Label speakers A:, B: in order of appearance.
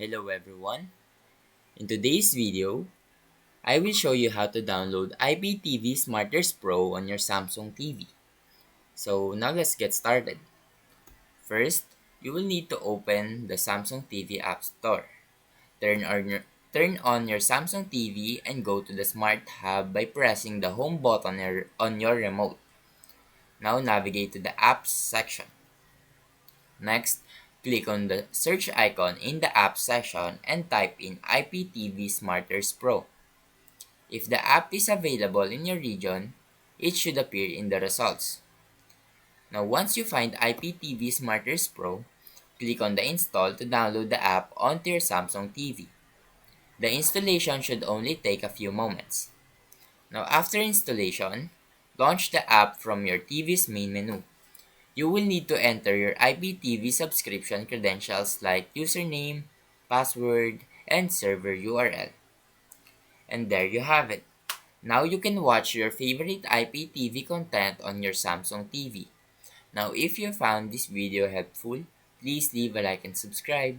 A: Hello everyone. In today's video, I will show you how to download IPTV Smarters Pro on your Samsung TV. So now let's get started. First, you will need to open the Samsung TV App Store. Turn on your Samsung TV and go to the Smart Hub by pressing the home button on your remote. Now navigate to the Apps section. Next, click on the search icon in the Apps section and type in IPTV Smarters Pro. If the app is available in your region, it should appear in the results. Now once you find IPTV Smarters Pro, click on the install to download the app onto your Samsung TV. The installation should only take a few moments. Now after installation, launch the app from your TV's main menu. You will need to enter your IPTV subscription credentials like username, password, and server URL. And there you have it. Now you can watch your favorite IPTV content on your Samsung TV. Now if you found this video helpful, please leave a like and subscribe.